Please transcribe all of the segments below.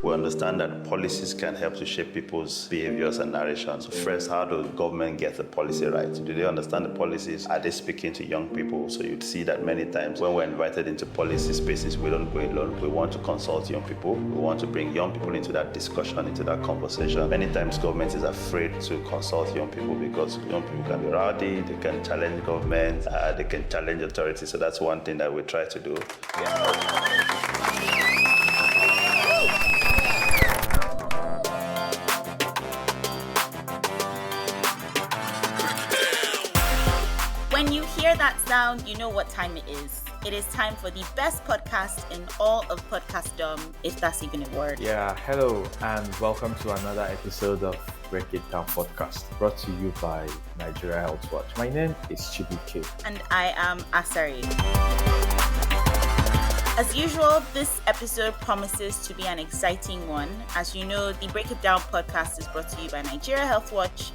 we understand that policies can help to shape people's behaviors and narrations. So first, how does government get the policy right? Do they understand the policies? Are they speaking to young people? So you'd see that many times when we're invited into policy spaces, we don't go alone. We want to consult young people. We want to bring young people into that discussion, into that conversation. Many times government is afraid to consult young people because young people can be rowdy, they can challenge government, they can challenge authority. So that's one thing that we try to do. When you hear that sound, you know what time it is. It is time for the best podcast in all of podcastdom, if that's even a word. Yeah, hello and welcome to another episode of Break It Down podcast, brought to you by Nigeria Health Watch. My name is Chibuike. And I am Asari. As usual, this episode promises to be an exciting one. As you know, the Break It Down podcast is brought to you by Nigeria Health Watch.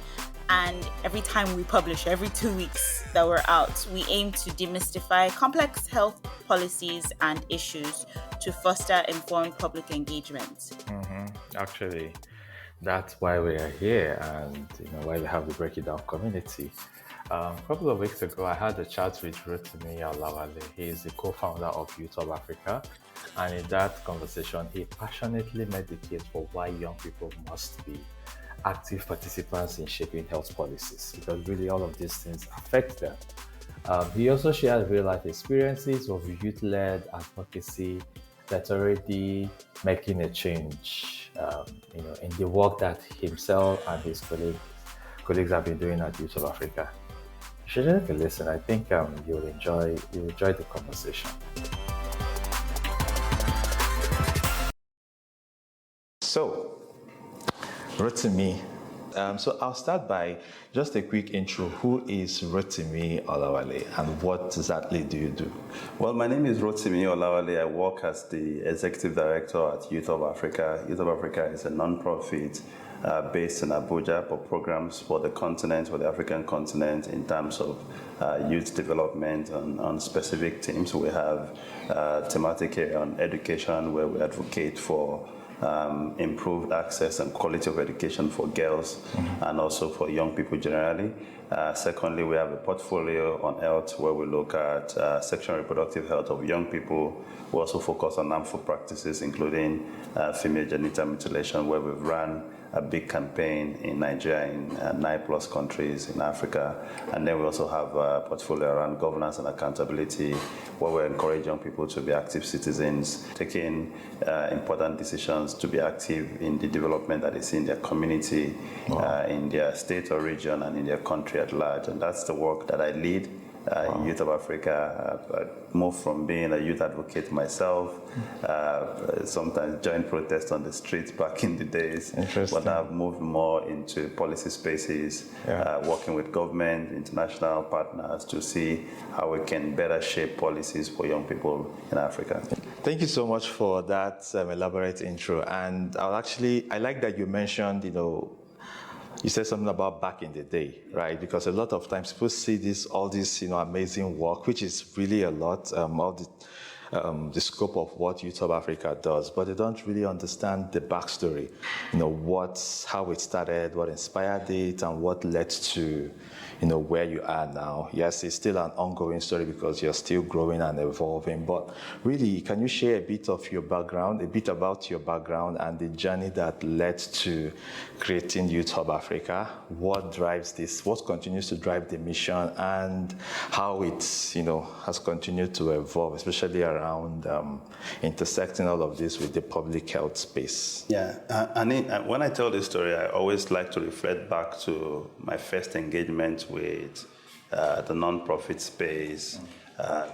And every time we publish, every 2 weeks that we're out, we aim to demystify complex health policies and issues to foster informed public engagement. Actually, that's why we are here and why we have the Break It Down community. A couple of weeks ago, I had a chat with Rotimi Olawale. He is the co-founder of Youth of Africa. And in that conversation, he passionately made the case for why young people must be active participants in shaping health policies, because really all of these things affect them. He also shared real-life experiences of youth-led advocacy that's already making a change, in the work that himself and his colleagues have been doing at Youth of Africa. You should take a listen. I think you'll enjoy the conversation. So, Rotimi. So I'll start by just a quick intro. Who is Rotimi Olawale and what exactly do you do? Well, my name is Rotimi Olawale. I work as the Executive Director at Youth of Africa. Youth of Africa is a non-profit based in Abuja for programs for the continent, for the African continent, in terms of youth development on specific themes. We have thematic area on education where we advocate for improved access and quality of education for girls and also for young people generally. Secondly, we have a portfolio on health where we look at sexual and reproductive health of young people. We also focus on harmful practices, including female genital mutilation, where we've run a big campaign in Nigeria, in 9+ countries in Africa. And then we also have a portfolio around governance and accountability, where we encourage young people to be active citizens, taking important decisions to be active in the development that is in their community, in their state or region, and in their country at large. And that's the work that I lead in Youth of Africa. I moved from being a youth advocate myself, sometimes joined protests on the streets back in the days, but I've moved more into policy spaces, working with government, international partners to see how we can better shape policies for young people in Africa. Thank you so much for that elaborate intro. And I like that you mentioned, you said something about back in the day, right? Because a lot of times people see all this, amazing work, which is really a lot, the scope of what Youth of Africa does, but they don't really understand the backstory, how it started, what inspired it, and what led to, where you are now. Yes, it's still an ongoing story because you're still growing and evolving, but really, can you share a bit about your background and the journey that led to creating Youth of Africa? What drives this? What continues to drive the mission, and how it, has continued to evolve, especially around intersecting all of this with the public health space? Yeah, and when I tell this story, I always like to reflect back to my first engagement with the non-profit space,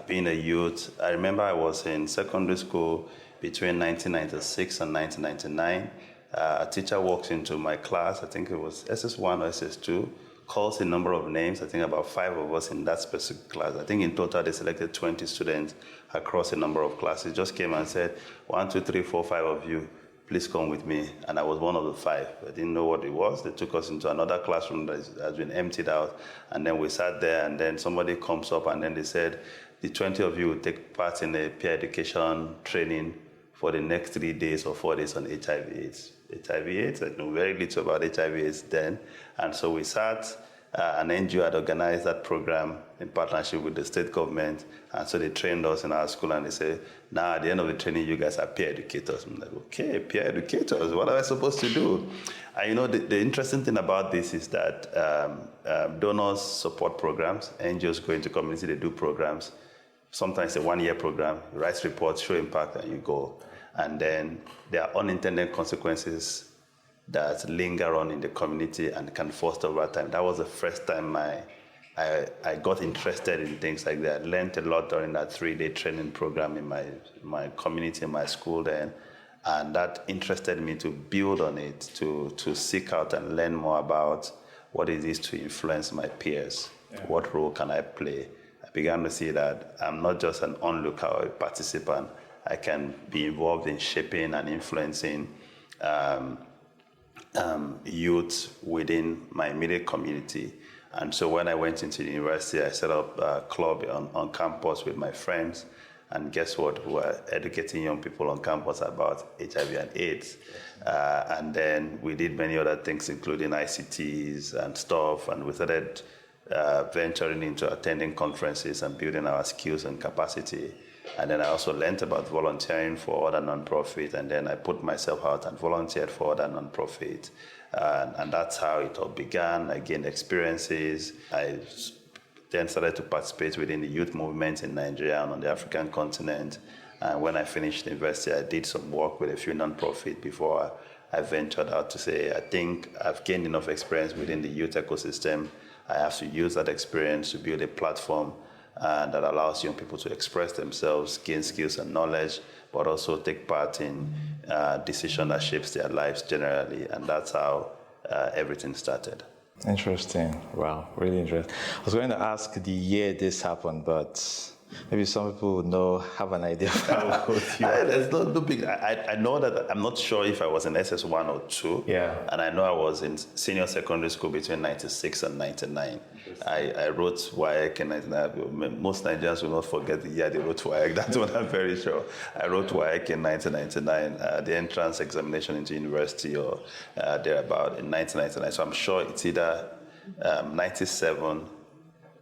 being a youth. I remember I was in secondary school between 1996 and 1999. A teacher walks into my class, I think it was SS1 or SS2, calls a number of names, I think about 5 of us in that specific class. I think in total they selected 20 students across a number of classes. Just came and said, 1, 2, 3, 4, 5 of you, please come with me. And I was one of the 5. I didn't know what it was. They took us into another classroom that has been emptied out. And then we sat there, and then somebody comes up and then they said, the 20 of you will take part in a peer education training for the next 3 days or 4 days on HIV/AIDS. HIV/AIDS, I knew very little about HIV/AIDS then, and so we sat. An NGO had organized that program in partnership with the state government, and so they trained us in our school, and they said, now at the end of the training, you guys are peer educators. I'm like, okay, peer educators, what am I supposed to do? And the interesting thing about this is that donors support programs, NGOs go into community, they do programs. Sometimes a 1-year program, you write reports, show impact, and you go. And then there are unintended consequences that linger on in the community and can foster over time. That was the first time I got interested in things like that. I learned a lot during that 3-day training program in my community, in my school then. And that interested me to build on it, to seek out and learn more about what it is to influence my peers. Yeah. What role can I play? I began to see that I'm not just an onlooker or a participant. I can be involved in shaping and influencing youth within my immediate community. And so when I went into the university, I set up a club on campus with my friends. And guess what? We were educating young people on campus about HIV and AIDS. And then we did many other things, including ICTs and stuff. And we started venturing into attending conferences and building our skills and capacity. And then I also learned about volunteering for other nonprofits, and then I put myself out and volunteered for other nonprofits. And that's how it all began. I gained experiences. I then started to participate within the youth movement in Nigeria and on the African continent. And when I finished university, I did some work with a few nonprofits before I ventured out to say, I think I've gained enough experience within the youth ecosystem. I have to use that experience to build a platform that allows young people to express themselves, gain skills and knowledge, but also take part in decision that shapes their lives generally. And that's how everything started. Interesting. Wow, really interesting. I was going to ask the year this happened, but maybe some people would have an idea of how old you are. There's no big. I know that I'm not sure if I was in SS1 or 2. Yeah. And I know I was in senior secondary school between 96 and 99. I wrote WAEC in 99. Most Nigerians will not forget the year they wrote WAEC. That's what I'm very sure. I wrote WAEC in 1999, the entrance examination into university or thereabout in 1999. So I'm sure it's either 97.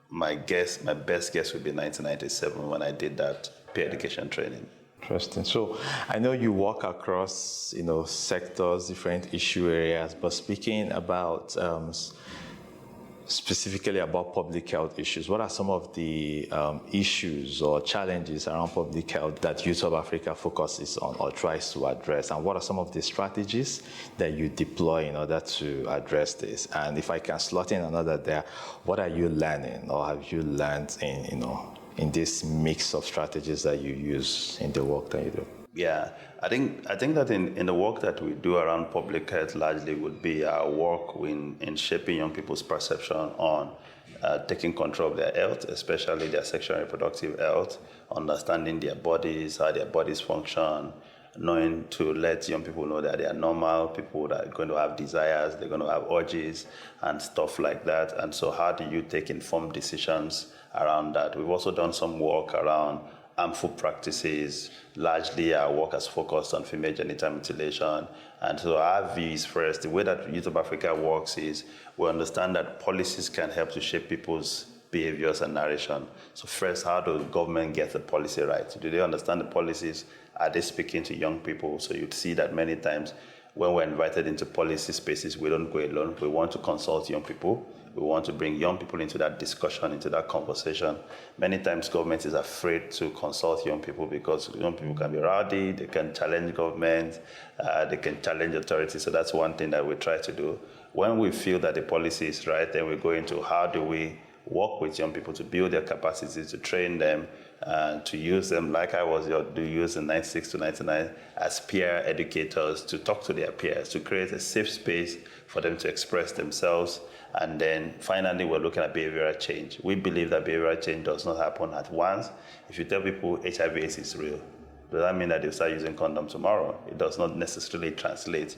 My best guess would be 1997 when I did that peer education training. Interesting. So I know you work across, sectors, different issue areas, but speaking about specifically about public health issues, what are some of the issues or challenges around public health that Youth of Africa focuses on or tries to address? And what are some of the strategies that you deploy in order to address this? And if I can slot in another there, what are you learning or have you learned in this mix of strategies that you use in the work that you do? Yeah, I think that in the work that we do around public health largely would be our work in shaping young people's perception on taking control of their health, especially their sexual and reproductive health, understanding their bodies, how their bodies function, knowing to let young people know that they are normal, people that are going to have desires, they're going to have urges and stuff like that. And so how do you take informed decisions around that? We've also done some work around harmful practices. Largely our work has focused on female genital mutilation. And so our view is first, the way that Youth of Africa works is we understand that policies can help to shape people's behaviors and narration. So first, how does government get the policy right? Do they understand the policies? Are they speaking to young people? So you'd see that many times when we're invited into policy spaces, we don't go alone. We want to consult young people. We want to bring young people into that discussion, into that conversation. Many times government is afraid to consult young people because young people can be rowdy, they can challenge government, they can challenge authorities. So that's one thing that we try to do. When we feel that the policy is right, then we go into how do we work with young people to build their capacity, to train them, to use them like I was use in 96 to 99 as peer educators to talk to their peers, to create a safe space for them to express themselves. And then finally, we're looking at behavioral change. We believe that behavioral change does not happen at once. If you tell people HIV/AIDS is real, Does that mean that they'll start using condom tomorrow? It does not necessarily translate,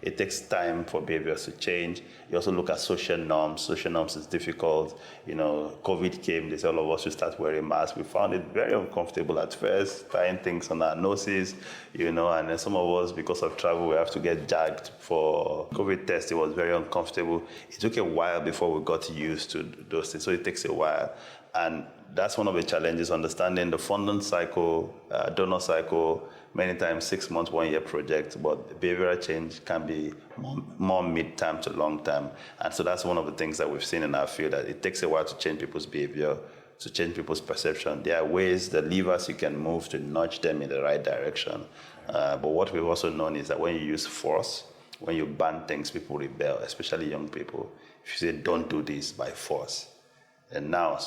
It takes time for behaviors to change. You also look at social norms. Social norms is difficult. COVID came, they said all of us should start wearing masks. We found it very uncomfortable at first, tying things on our noses, and then some of us, because of travel, we have to get jagged for COVID test. It was very uncomfortable. It took a while before we got used to those things, so it takes a while. And that's one of the challenges, understanding the funding cycle, donor cycle, many times 6 months, 1 year project, but behavioral change can be more mid-term to long-term. And so that's one of the things that we've seen in our field, that it takes a while to change people's behavior, to change people's perception. There are ways, the levers you can move to nudge them in the right direction. But what we've also known is that when you use force, when you ban things, people rebel, especially young people. If you say, don't do this by force, and now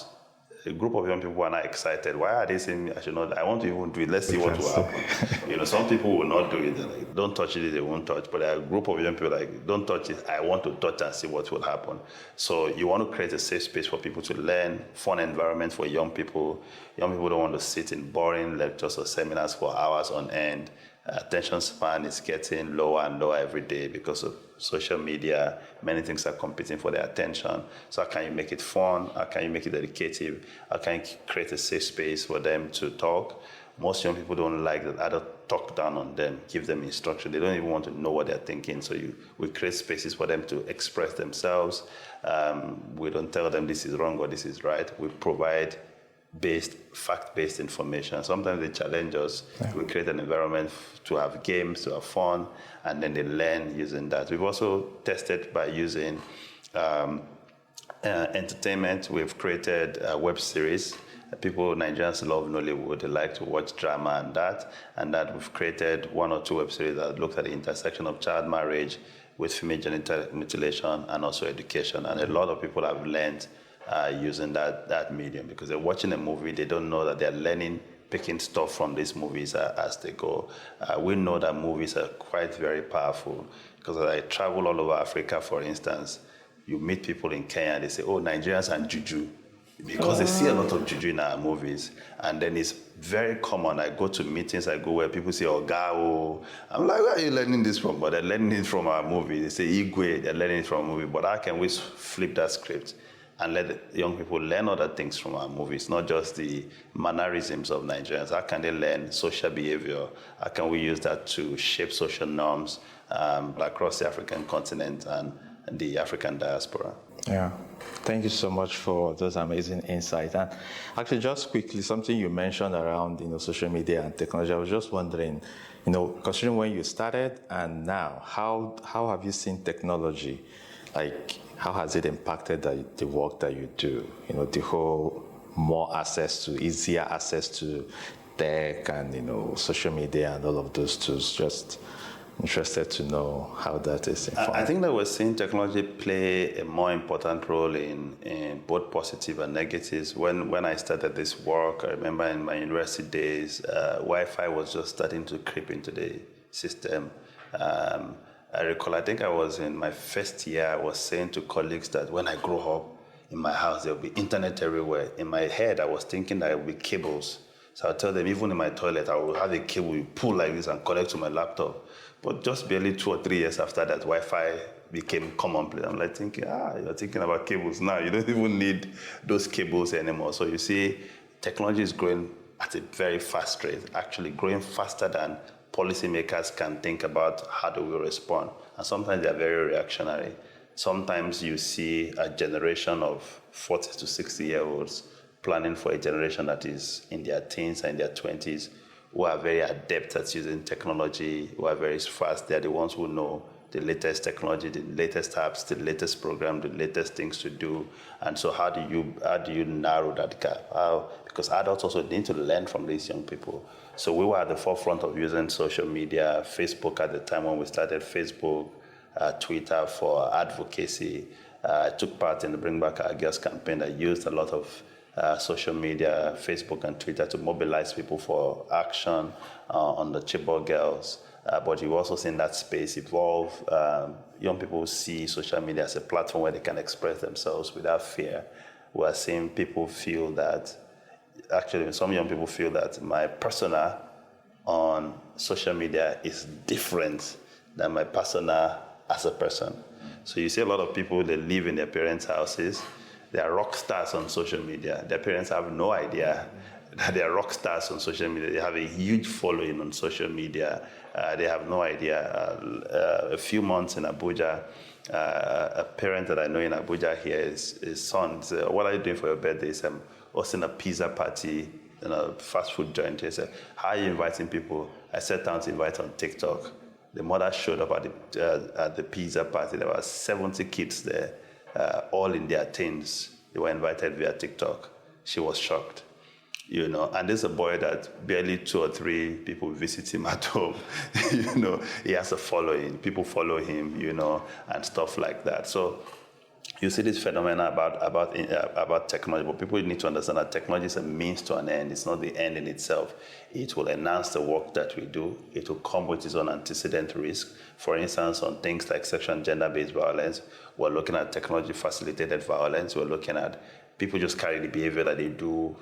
a group of young people are not excited. Why are they saying I should not? I want to even do it. Let's see what will happen. Some people will not do it. They're like, don't touch it, they won't touch. But there are a group of young people like, don't touch it. I want to touch and see what will happen. So you want to create a safe space for people to learn, fun environment for young people. Young people don't want to sit in boring lectures or seminars for hours on end. Attention span is getting lower and lower every day because of social media. Many things are competing for their attention. So how can you make it fun? How can you make it educative? How can you create a safe space for them to talk? Most young people don't like that adults talk down on them, give them instruction. They don't even want to know what they're thinking. So we create spaces for them to express themselves. We don't tell them this is wrong or this is right. We provide fact-based information. Sometimes they challenge us. Yeah. We create an environment to have games, to have fun, and then they learn using that. We've also tested by using entertainment. We've created a web series. Nigerians love Nollywood. They like to watch drama and that we've created 1 or 2 web series that looked at the intersection of child marriage with female genital mutilation and also education. And a lot of people have learned using that medium, because they're watching a movie, they don't know that they're learning, picking stuff from these movies as they go. We know that movies are quite very powerful, because as I travel all over Africa, for instance, you meet people in Kenya and they say, oh, Nigerians and juju, because they see a lot of juju in our movies. And then it's very common. I go to meetings, I go where people say, Ogao. I'm like, where are you learning this from? But they're learning it from our movie. They say Igwe, they're learning it from a movie. But how can we flip that script and let young people learn other things from our movies, not just the mannerisms of Nigerians? How can they learn social behavior? How can we use that to shape social norms across the African continent and the African diaspora? Yeah, thank you so much for those amazing insights. And actually, just quickly, something you mentioned around social media and technology. I was just wondering, considering when you started and now, how have you seen technology, how has it impacted the work that you do? The whole easier access to tech and, social media and all of those tools. Just interested to know how that is informed. I think that we're seeing technology play a more important role in both positive and negatives. When I started this work, I remember in my university days, Wi-Fi was just starting to creep into the system. I recall, I think I was in my first year, I was saying to colleagues that when I grow up, in my house, there'll be internet everywhere. In my head, I was thinking that it would be cables. So I'll tell them, even in my toilet, I will have a cable you pull like this and connect to my laptop. But just barely 2 or 3 years after that, Wi-Fi became commonplace. I'm like thinking, you're thinking about cables now. You don't even need those cables anymore. So you see, technology is growing at a very fast rate, actually growing faster than policymakers can think about how do we respond. And sometimes they're very reactionary. Sometimes you see a generation of 40 to 60-year-olds planning for a generation that is in their teens and their 20s, who are very adept at using technology, who are very fast. They're the ones who know the latest technology, the latest apps, the latest program, the latest things to do. And so how do you narrow that gap? Because adults also need to learn from these young people. So we were at the forefront of using social media, Facebook at the time when we started Facebook, Twitter for advocacy. I took part in the Bring Back Our Girls campaign that used a lot of social media, Facebook and Twitter, to mobilize people for action on the Chibuike girls. But you've also seen that space evolve. Young people see social media as a platform where they can express themselves without fear. We are seeing people feel that, actually some young people feel that my persona on social media is different than my persona as a person. So you see a lot of people, they live in their parents' houses. They are rock stars on social media. Their parents have no idea that they are rock stars on social media. They have a huge following on social media. They have no idea. A few months in Abuja, a parent that I know in Abuja here, his son said, "What are you doing for your birthday?" He said, "I'm hosting a pizza party in a fast food joint." He said, "How are you inviting people?" I sat down to invite on TikTok. The mother showed up at the pizza party. There were 70 kids there, all in their teens. They were invited via TikTok. She was shocked. And this is a boy that barely 2 or 3 people visit him at home. He has a following. People follow him, and stuff like that. So you see this phenomenon about technology, but people need to understand that technology is a means to an end. It's not the end in itself. It will enhance the work that we do. It will come with its own antecedent risk. For instance, on things like sexual and gender-based violence, we're looking at technology-facilitated violence. We're looking at people just carry the behavior that they do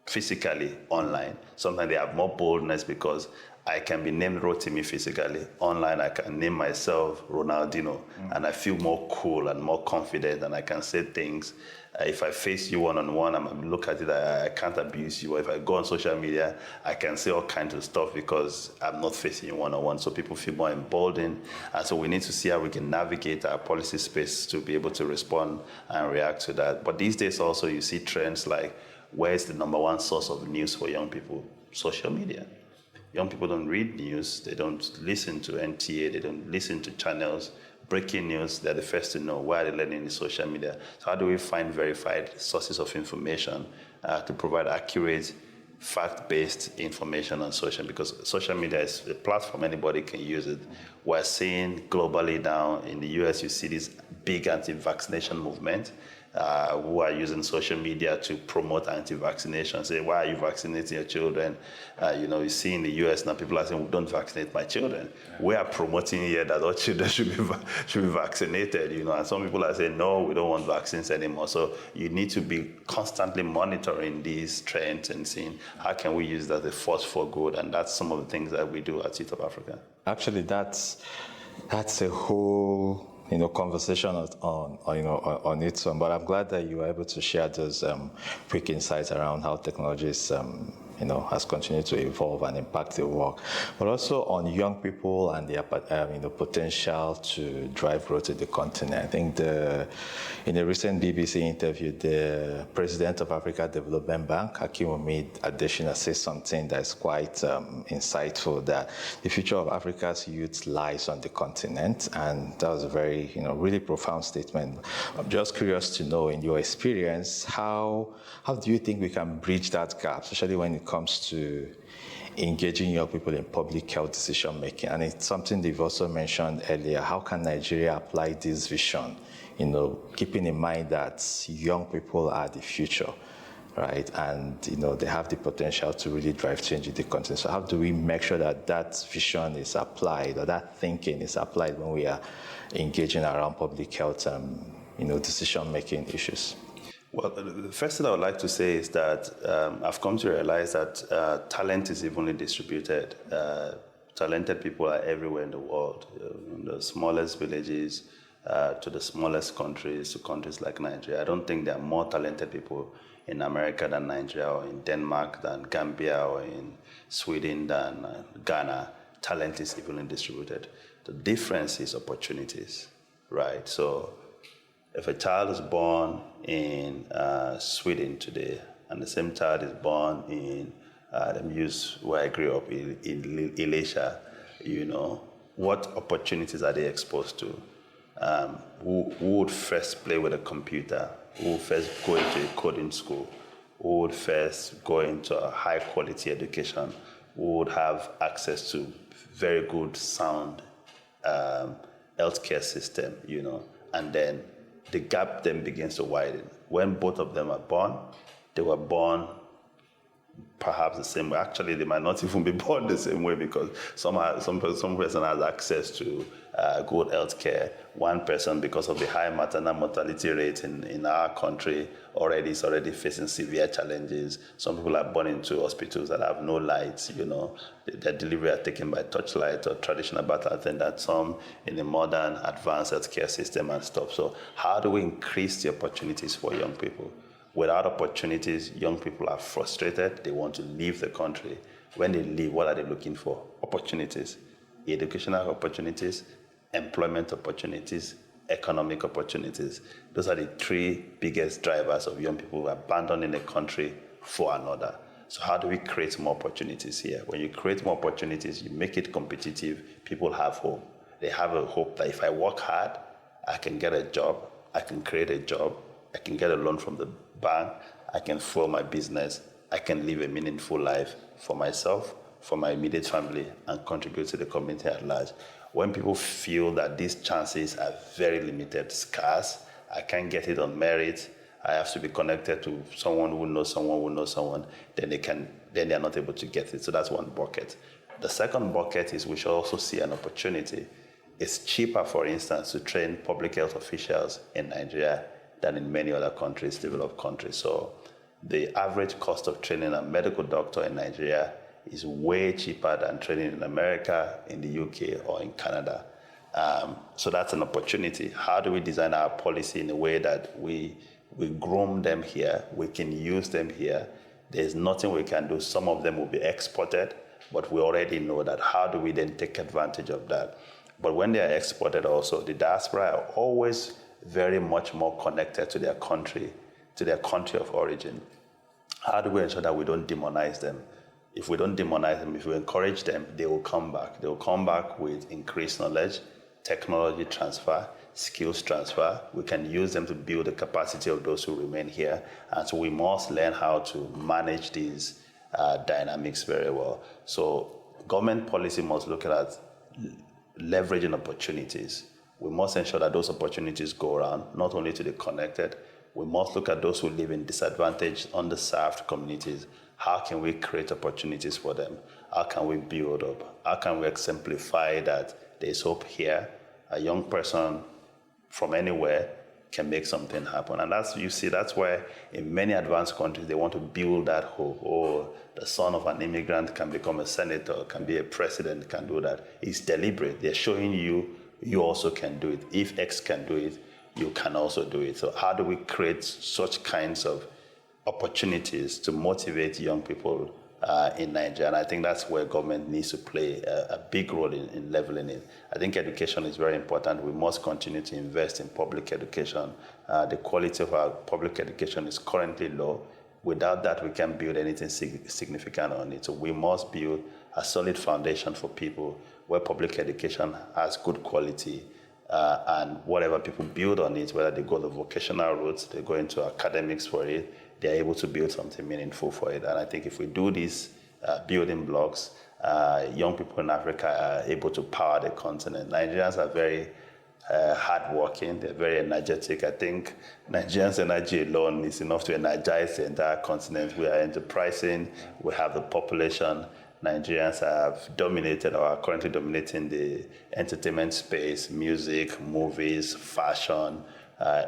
physically online. Sometimes they have more boldness because I can be named Rotimi physically. Online, I can name myself Ronaldinho, and I feel more cool and more confident, and I can say things. If I face you one-on-one, I'm going to look at it, I can't abuse you. Or if I go on social media, I can say all kinds of stuff because I'm not facing you one-on-one. So people feel more emboldened. And so we need to see how we can navigate our policy space to be able to respond and react to that. But these days also, you see trends like, where's the number one source of news for young people? Social media. Young people don't read news. They don't listen to NTA. They don't listen to channels. Breaking news, they're the first to know. Why are they learning in social media? So how do we find verified sources of information to provide accurate, fact-based information on social? Because social media is a platform. Anybody can use it. We're seeing globally now, in the US, you see this big anti-vaccination movement. Who are using social media to promote anti-vaccination, say, why are you vaccinating your children? You see in the US now, people are saying, don't vaccinate my children. Yeah. We are promoting here that all children should be vaccinated, and some people are saying, no, we don't want vaccines anymore. So you need to be constantly monitoring these trends and seeing how can we use that as a force for good, and that's some of the things that we do at Youth of Africa. Actually, that's a whole conversation on its own. But I'm glad that you were able to share those quick insights around how technology is, has continued to evolve and impact the work, but also on young people and their, potential to drive growth in the continent. I think in a recent BBC interview, the President of Africa Development Bank, Akinwumi Adesina, says something that's quite insightful, that the future of Africa's youth lies on the continent, and that was a very, really profound statement. I'm just curious to know, in your experience, how do you think we can bridge that gap, especially when it comes to engaging young people in public health decision making? And it's something they've also mentioned earlier. How can Nigeria apply this vision, keeping in mind that young people are the future, right? And, they have the potential to really drive change in the continent. So how do we make sure that that vision is applied, or that thinking is applied when we are engaging around public health decision making issues? Well, the first thing I would like to say is that I've come to realize that talent is evenly distributed. Talented people are everywhere in the world, from the smallest villages to the smallest countries, to countries like Nigeria. I don't think there are more talented people in America than Nigeria, or in Denmark than Gambia, or in Sweden than Ghana. Talent is evenly distributed. The difference is opportunities, right? So if a child is born in Sweden today, and the same child is born in, let me use where I grew up, in Elisha, what opportunities are they exposed to? Who would first play with a computer? Who would first go into a coding school? Who would first go into a high quality education? Who would have access to very good, sound healthcare system, and then the gap then begins to widen. When both of them are born, they were born perhaps the same way. Actually, they might not even be born the same way because some person has access to good health care. One person, because of the high maternal mortality rate in our country, is already facing severe challenges. Some people are born into hospitals that have no lights, their delivery are taken by torchlight or traditional birth attendant, some in the modern advanced healthcare system and stuff. So how do we increase the opportunities for young people? Without opportunities, young people are frustrated. They want to leave the country. When they leave, what are they looking for? Opportunities. Educational opportunities, employment opportunities, economic opportunities. Those are the three biggest drivers of young people abandoning a country for another. So how do we create more opportunities here? When you create more opportunities, you make it competitive, people have hope. They have a hope that if I work hard, I can get a job, I can create a job, I can get a loan from the bank, I can fuel my business, I can live a meaningful life for myself, for my immediate family, and contribute to the community at large. When people feel that these chances are very limited, scarce, I can't get it on merit, I have to be connected to someone who knows someone, then they are not able to get it. So that's one bucket. The second bucket is we should also see an opportunity. It's cheaper, for instance, to train public health officials in Nigeria than in many other countries, developed countries. So the average cost of training a medical doctor in Nigeria is way cheaper than training in America, in the UK, or in Canada. So that's an opportunity. How do we design our policy in a way that we groom them here, we can use them here? There's nothing we can do. Some of them will be exported, but we already know that. How do we then take advantage of that? But when they are exported also, the diaspora are always very much more connected to their country of origin. How do we ensure that we don't demonize them? If we don't demonize them, if we encourage them, they will come back. They will come back with increased knowledge, technology transfer, skills transfer. We can use them to build the capacity of those who remain here. And so we must learn how to manage these dynamics very well. So government policy must look at leveraging opportunities. We must ensure that those opportunities go around, not only to the connected. We must look at those who live in disadvantaged, underserved communities. How can we create opportunities for them? How can we build up? How can we exemplify that there's hope here? A young person from anywhere can make something happen. And that's why in many advanced countries, they want to build that hope. Oh, the son of an immigrant can become a senator, can be a president, can do that. It's deliberate. They're showing you also can do it. If X can do it, you can also do it. So how do we create such kinds of opportunities to motivate young people in Nigeria? And I think that's where government needs to play a big role in leveling it. I think education is very important. We must continue to invest in public education. The quality of our public education is currently low. Without that, we can't build anything significant on it. So we must build a solid foundation for people where public education has good quality, and whatever people build on it, whether they go the vocational routes, they go into academics for it, they're able to build something meaningful for it. And I think if we do these building blocks, young people in Africa are able to power the continent. Nigerians are very hardworking, they're very energetic. I think Nigerians' energy alone is enough to energize the entire continent. We are enterprising, we have the population. Nigerians have dominated or are currently dominating the entertainment space, music, movies, fashion.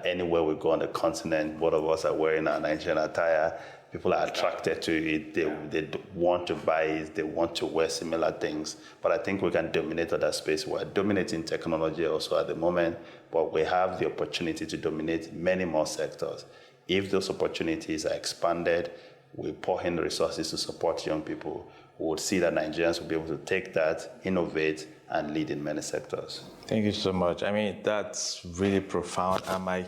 Anywhere we go on the continent, both of us are wearing our Nigerian attire. People are attracted to it. They want to buy it. They want to wear similar things. But I think we can dominate other space. We're dominating technology also at the moment, but we have the opportunity to dominate many more sectors. If those opportunities are expanded, we pour in the resources to support young people, we would see that Nigerians will be able to take that, innovate, and lead in many sectors. Thank you so much. I mean, that's really profound. And my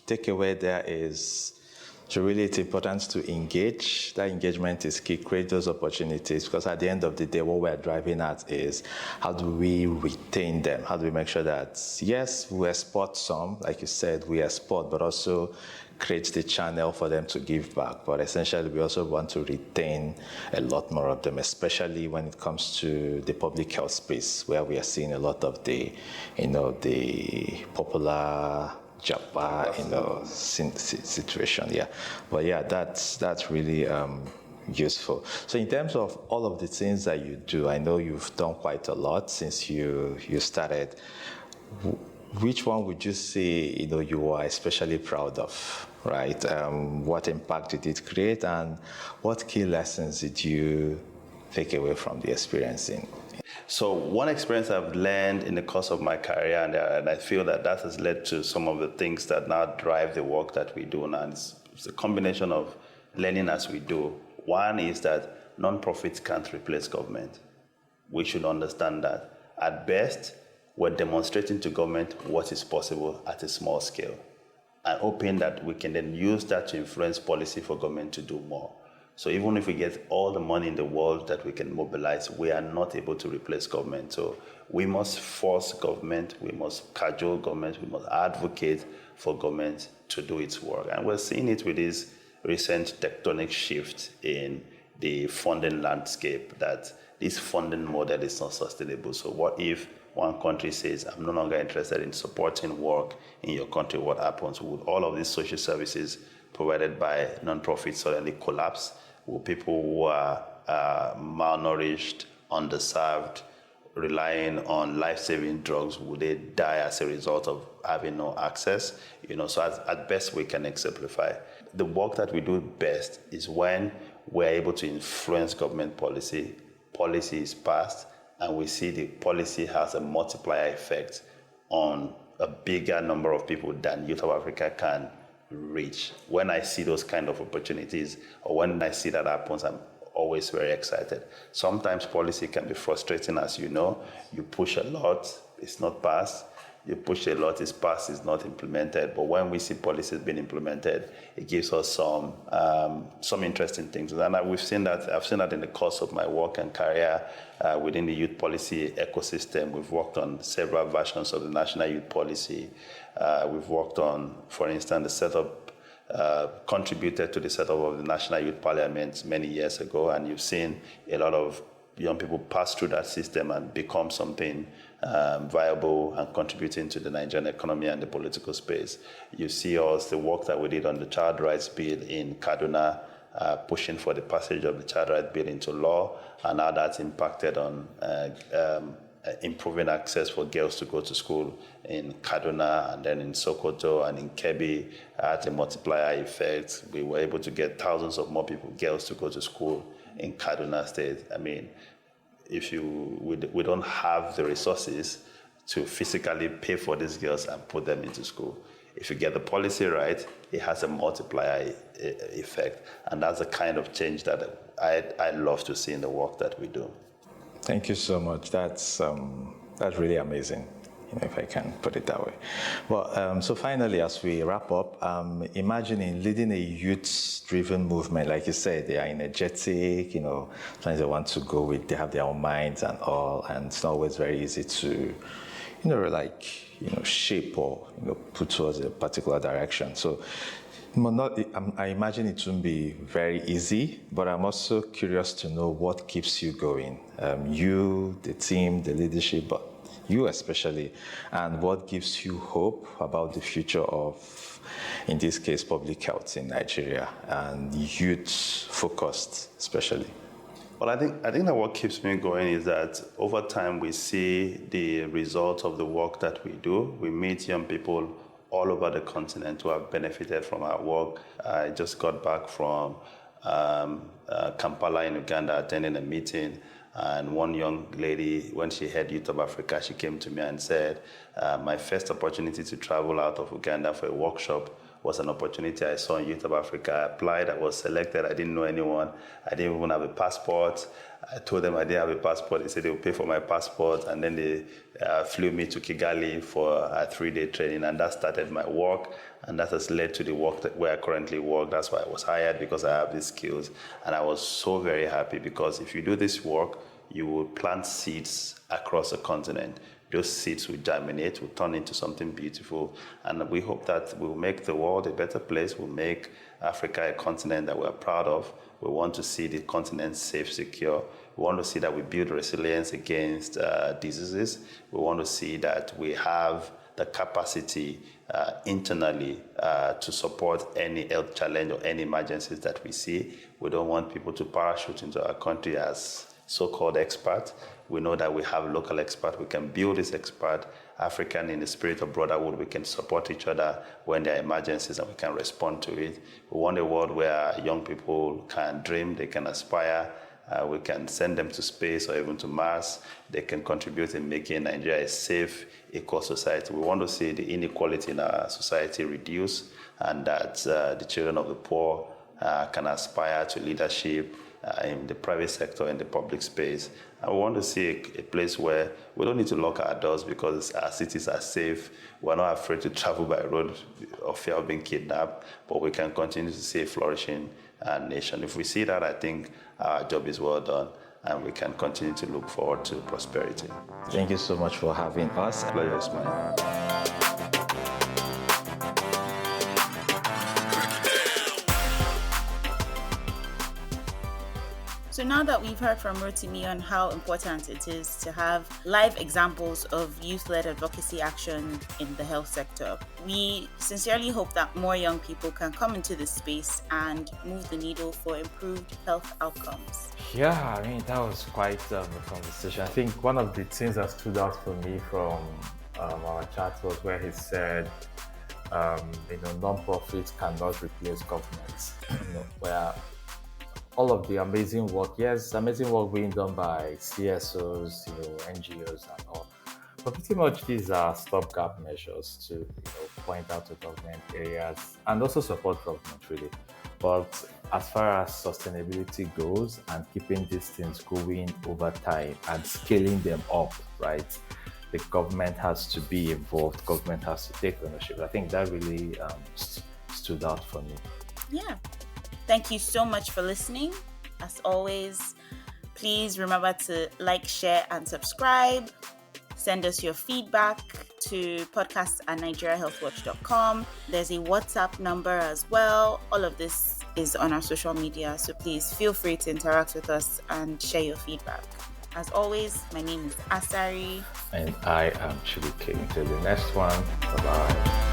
takeaway there is really it's important to engage. That engagement is key, create those opportunities, because at the end of the day, what we're driving at is how do we retain them? How do we make sure that, yes, we export some, like you said, we export, but also create the channel for them to give back. But essentially, we also want to retain a lot more of them, especially when it comes to the public health space, where we are seeing a lot of the popular Japa, situation. Yeah, but yeah, that's really useful. So in terms of all of the things that you do, I know you've done quite a lot since you started. Which one would you say you are especially proud of, right? What impact did it create, and what key lessons did you take away from the experience? So one experience I've learned in the course of my career, and I feel that has led to some of the things that now drive the work that we do now. It's a combination of learning as we do. One is that non-profits can't replace government. We should understand that. At best, we're demonstrating to government what is possible at a small scale, and hoping that we can then use that to influence policy for government to do more. So even if we get all the money in the world that we can mobilize, we are not able to replace government. So we must force government, we must cajole government, we must advocate for government to do its work. And we're seeing it with this recent tectonic shift in the funding landscape, that this funding model is not sustainable. So what if one country says, I'm no longer interested in supporting work in your country? What happens? Would all of these social services provided by non-profits suddenly collapse? Will people who are malnourished, underserved, relying on life-saving drugs, would they die as a result of having no access? So at best we can exemplify. The work that we do best is when we're able to influence government policy. Policy is passed, and we see the policy has a multiplier effect on a bigger number of people than Youth of Africa can reach. When I see those kind of opportunities, or when I see that happens, I'm always very excited. Sometimes policy can be frustrating, as you know. You push a lot, it's not passed. You push a lot, it's passed, it's not implemented. But when we see policies being implemented, it gives us some interesting things. And I've seen that in the course of my work and career within the youth policy ecosystem. We've worked on several versions of the national youth policy. We've worked on, for instance, the setup, contributed to the setup of the National Youth Parliament many years ago, and you've seen a lot of young people pass through that system and become something viable and contributing to the Nigerian economy and the political space. You see the work that we did on the Child Rights Bill in Kaduna, pushing for the passage of the Child Rights Bill into law, and how that's impacted on improving access for girls to go to school in Kaduna, and then in Sokoto and in Kebbi. At a multiplier effect, we were able to get thousands of more girls to go to school in Kaduna State. I mean, we don't have the resources to physically pay for these girls and put them into school. If you get the policy right, it has a multiplier effect, and that's the kind of change that I love to see in the work that we do. Thank you so much. That's really amazing, if I can put it that way. Well, so finally, as we wrap up, imagining leading a youth-driven movement, like you said, they are energetic, sometimes they want to go with, they have their own minds and all, and it's not always very easy to, shape or, put towards a particular direction. So I imagine it won't be very easy, but I'm also curious to know what keeps you going. You, the team, the leadership, but you especially, and what gives you hope about the future of, in this case, public health in Nigeria, and youth-focused especially. Well, I think that what keeps me going is that over time we see the results of the work that we do. We meet young people all over the continent who have benefited from our work. I just got back from Kampala in Uganda, attending a meeting, and one young lady, when she heard Youth of Africa, she came to me and said, my first opportunity to travel out of Uganda for a workshop was an opportunity I saw in Youth of Africa. I applied, I was selected, I didn't know anyone, I didn't even have a passport. I told them I didn't have a passport. They said they would pay for my passport, and then they flew me to Kigali for a 3-day training, and that started my work, and that has led to the work where I currently work. That's why I was hired, because I have these skills, and I was so very happy, because if you do this work, you will plant seeds across the continent. Those seeds will germinate, will turn into something beautiful, and we hope that we'll make the world a better place. We'll make Africa a continent that we're proud of. We want to see the continent safe, secure. We want to see that we build resilience against diseases. We want to see that we have the capacity internally to support any health challenge or any emergencies that we see. We don't want people to parachute into our country as so-called experts. We know that we have local experts. We can build this expert. African, in the spirit of brotherhood, we can support each other when there are emergencies and we can respond to it. We want a world where young people can dream, they can aspire. We can send them to space or even to Mars. They can contribute in making Nigeria a safe, equal society. We want to see the inequality in our society reduce, and that the children of the poor can aspire to leadership in the private sector, in the public space. And we want to see a place where we don't need to lock our doors because our cities are safe. We're not afraid to travel by road or fear of being kidnapped, but we can continue to see a flourishing nation. If we see that, I think our job is well done and we can continue to look forward to prosperity. Thank you so much for having us. Pleasure is mine. So now that we've heard from Rotimi on how important it is to have live examples of youth-led advocacy action in the health sector, we sincerely hope that more young people can come into this space and move the needle for improved health outcomes. Yeah, I mean, that was quite a conversation. I think one of the things that stood out for me from our chat was where he said, non-profits cannot replace governments, where all of the amazing work being done by CSOs, NGOs and all. But pretty much these are stopgap measures to point out to government areas and also support government really. But as far as sustainability goes and keeping these things going over time and scaling them up, right? The government has to be involved, government has to take ownership. I think that really stood out for me. Yeah. Thank you so much for listening. As always, please remember to like, share, and subscribe. Send us your feedback to podcast@nigeriahealthwatch.com. There's a WhatsApp number as well. All of this is on our social media, so please feel free to interact with us and share your feedback. As always, my name is Asari. And I am Chibuike. Until the next one, bye-bye.